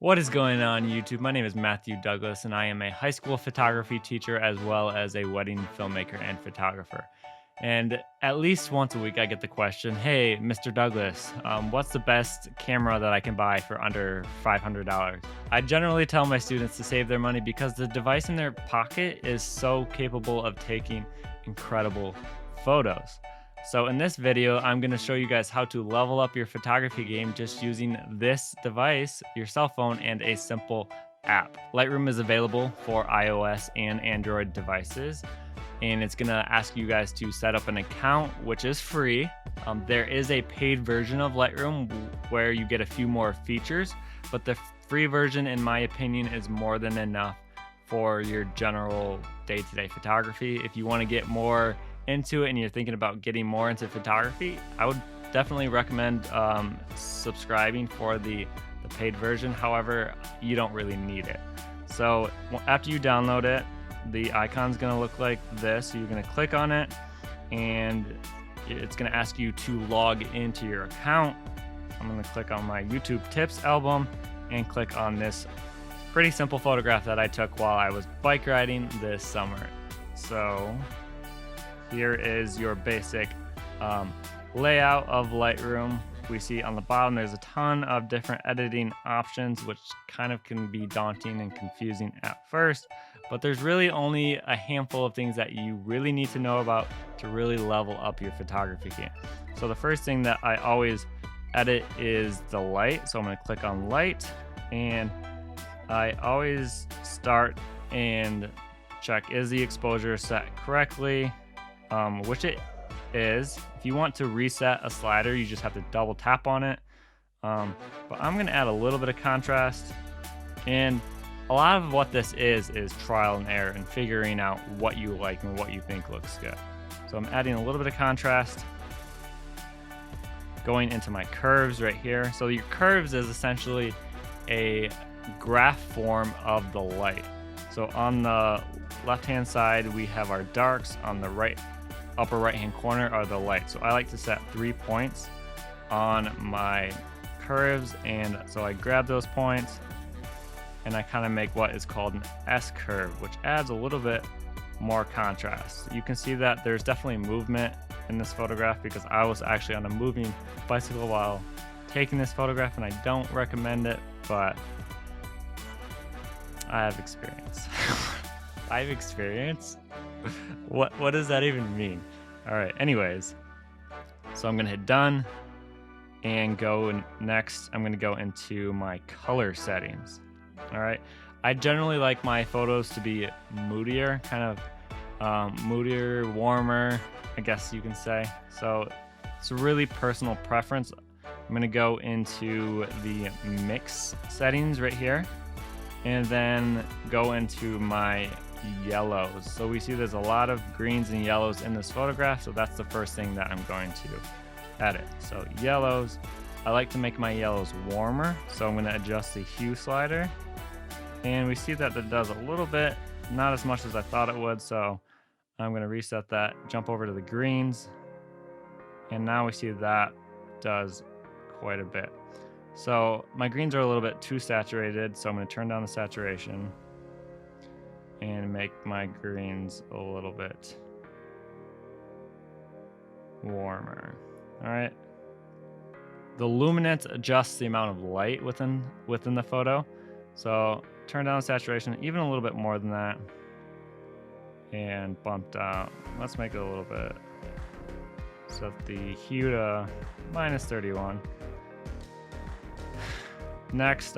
What is going on, YouTube? My name is Matthew Douglas, and I am a high school photography teacher as well as a wedding filmmaker and photographer. And at least once a week, I get the question, "Hey, Mr. Douglas, what's the best camera that I can buy for under $500?" I generally tell my students to save their money because the device in their pocket is so capable of taking incredible photos. So in this video, I'm going to show you guys how to level up your photography game just using this device, your cell phone, and a simple app. Lightroom is available for iOS and Android devices, and it's going to ask you guys to set up an account, which is free. There is a paid version of Lightroom where you get a few more features, but the free version, in my opinion, is more than enough for your general day-to-day photography. If you want to get more into it and you're thinking about getting more into photography, I would definitely recommend subscribing for the paid version. However, you don't really need it. So after you download it, the icon's going to look like this. You're going to click on it and it's going to ask you to log into your account. I'm going to click on my YouTube tips album and click on this pretty simple photograph that I took while I was bike riding this summer. So here is your basic layout of Lightroom. We see on the bottom there's a ton of different editing options, which kind of can be daunting and confusing at first, but there's really only a handful of things that you really need to know about to really level up your photography game. So the first thing that I always edit is the light. So I'm going to click on light, and I always start and check, is the exposure set correctly? Which it is. If you want to reset a slider, you just have to double tap on it. But I'm going to add a little bit of contrast. And a lot of what this is trial and error and figuring out what you like and what you think looks good. So I'm adding a little bit of contrast, going into my curves right here. So your curves is essentially a graph form of the light. So on the left-hand side, we have our darks. On the upper right-hand corner are the lights. So I like to set 3 points on my curves, and so I grab those points and I kind of make what is called an S curve, which adds a little bit more contrast. You can see that there's definitely movement in this photograph because I was actually on a moving bicycle while taking this photograph, and I don't recommend it, but I have experience. I have experience? What does that even mean? All right, anyways, so I'm gonna hit done and next I'm gonna go into my color settings. All right, I generally like my photos to be moodier, kind of moodier, warmer, I guess you can say. So it's a really personal preference. I'm gonna go into the mix settings right here and then go into my yellows. So we see there's a lot of greens and yellows in this photograph, so that's the first thing that I'm going to edit. So yellows, I like to make my yellows warmer, so I'm going to adjust the hue slider, and we see that does a little bit, not as much as I thought it would, so I'm going to reset that, jump over to the greens, and now we see that does quite a bit. So my greens are a little bit too saturated, so I'm going to turn down the saturation and make my greens a little bit warmer. All right. The luminance adjusts the amount of light within the photo. So turn down saturation even a little bit more than that and bump down. Let's make it a little bit. Set the hue to -31. Next,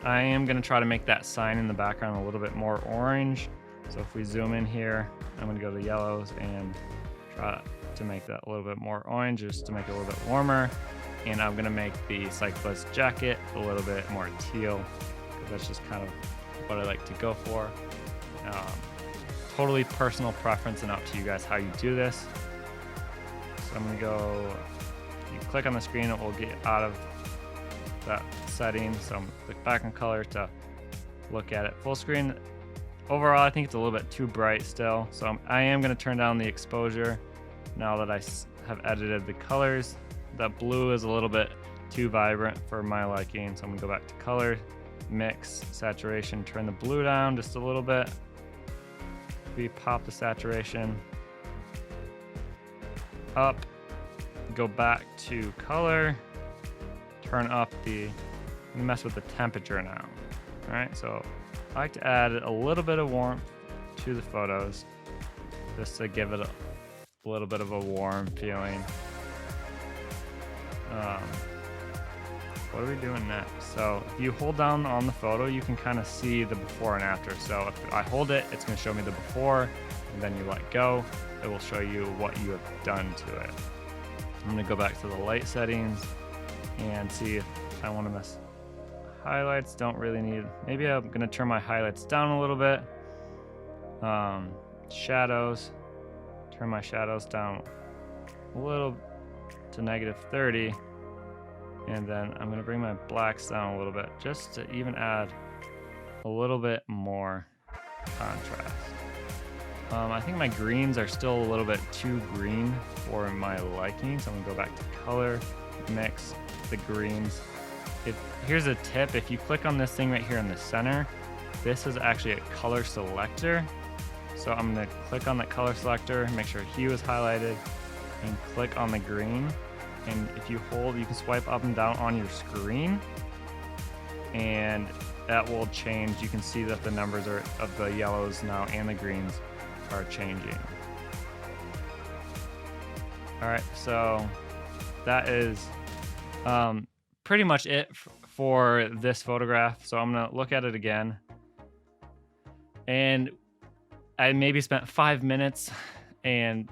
I am going to try to make that sign in the background a little bit more orange. So if we zoom in here, I'm going to go to yellows and try to make that a little bit more orange just to make it a little bit warmer. And I'm going to make the cyclist jacket a little bit more teal because that's just kind of what I like to go for. Totally personal preference and up to you guys how you do this. So I'm going to go, you click on the screen, it will get out of that setting. So I'm going to click back on color to look at it full screen. Overall, I think it's a little bit too bright still. So I am going to turn down the exposure now that I have edited the colors. That blue is a little bit too vibrant for my liking. So I'm gonna go back to color, mix, saturation, turn the blue down just a little bit. We pop the saturation up, go back to color, turn up mess with the temperature now. All right, so I like to add a little bit of warmth to the photos just to give it a little bit of a warm feeling. What are we doing next? So if you hold down on the photo, you can kind of see the before and after. So if I hold it, it's going to show me the before, and then you let go, it will show you what you have done to it. I'm going to go back to the light settings and see if I want to mess. Highlights don't really need, maybe I'm going to turn my highlights down a little bit. Shadows, turn my shadows down a little to -30. And then I'm going to bring my blacks down a little bit just to even add a little bit more contrast. I think my greens are still a little bit too green for my liking, so I'm going to go back to color, mix the greens. Here's a tip: if you click on this thing right here in the center, this is actually a color selector. So I'm going to click on that color selector, make sure hue is highlighted, and click on the green. And if you hold, you can swipe up and down on your screen, and that will change. You can see that the numbers of the yellows now and the greens are changing. All right, so that is pretty much it for this photograph. So I'm gonna look at it again, and I maybe spent 5 minutes, and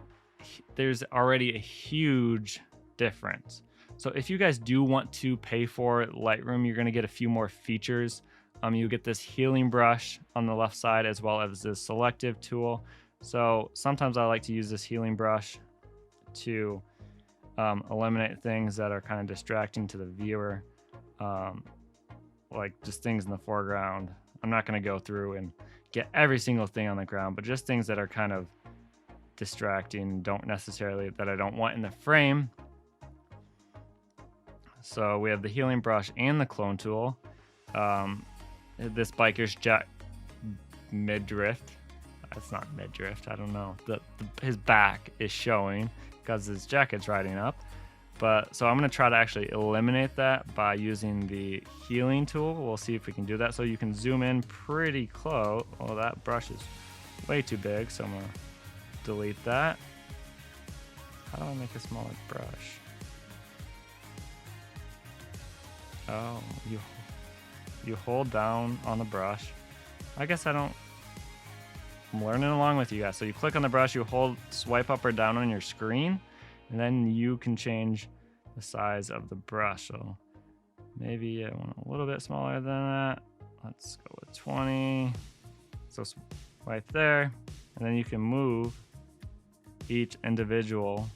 there's already a huge difference. So if you guys do want to pay for Lightroom, you're going to get a few more features. You get this healing brush on the left side, as well as this selective tool. So sometimes I like to use this healing brush to eliminate things that are kind of distracting to the viewer, like just things in the foreground. I'm not going to go through and get every single thing on the ground, but just things that are kind of distracting, that I don't want in the frame. So we have the healing brush and the clone tool. This biker's jack mid-drift. It's not mid-drift, I don't know. His back is showing because his jacket's riding up. So I'm gonna try to actually eliminate that by using the healing tool. We'll see if we can do that. So you can zoom in pretty close. Oh, that brush is way too big, so I'm gonna delete that. How do I make a smaller brush? Oh, you hold down on the brush. I guess I'm learning along with you guys. So you click on the brush, you swipe up or down on your screen, and then you can change the size of the brush. So maybe I want a little bit smaller than that. Let's go with 20. So swipe there, and then you can move each individual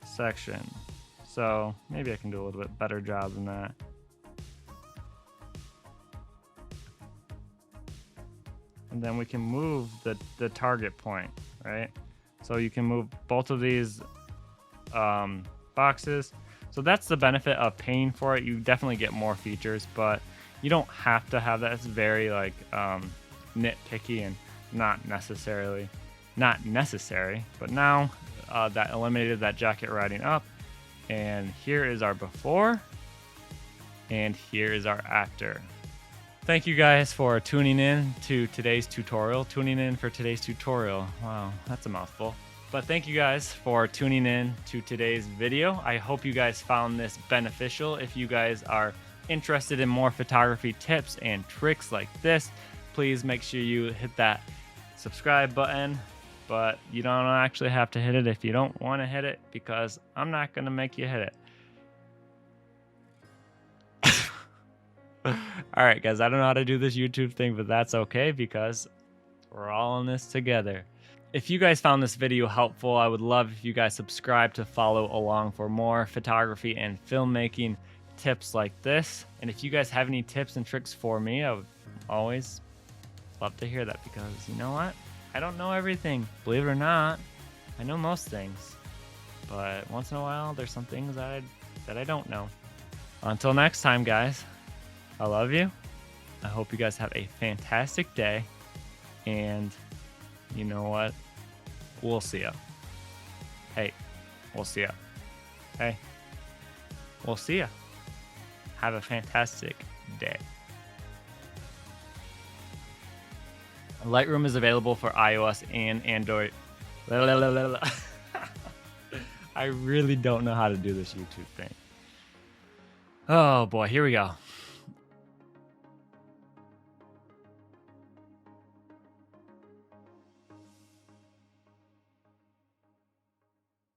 section. So maybe I can do a little bit better job than that. And then we can move the target point, right? So you can move both of these boxes. So that's the benefit of paying for it. You definitely get more features, but you don't have to have that. It's very like nitpicky and not necessary. But now that eliminated that jacket riding up. And here is our before, and here is our after. Thank you guys for tuning in to today's tutorial. Wow, that's a mouthful. But thank you guys for tuning in to today's video. I hope you guys found this beneficial. If you guys are interested in more photography tips and tricks like this, please make sure you hit that subscribe button. But you don't actually have to hit it if you don't want to hit it, because I'm not going to make you hit it. All right, guys, I don't know how to do this YouTube thing, but that's okay because we're all in this together. If you guys found this video helpful, I would love if you guys subscribe to follow along for more photography and filmmaking tips like this. And if you guys have any tips and tricks for me, I would always love to hear that, because you know what? I don't know everything. Believe it or not, I know most things. but once in a while, there's some things that I don't know. Until next time, guys, I love you. I hope you guys have a fantastic day. And you know what? We'll see ya. Hey, we'll see ya. Hey, we'll see ya. Have a fantastic day. Lightroom is available for iOS and Android. I really don't know how to do this YouTube thing. Oh boy, here we go.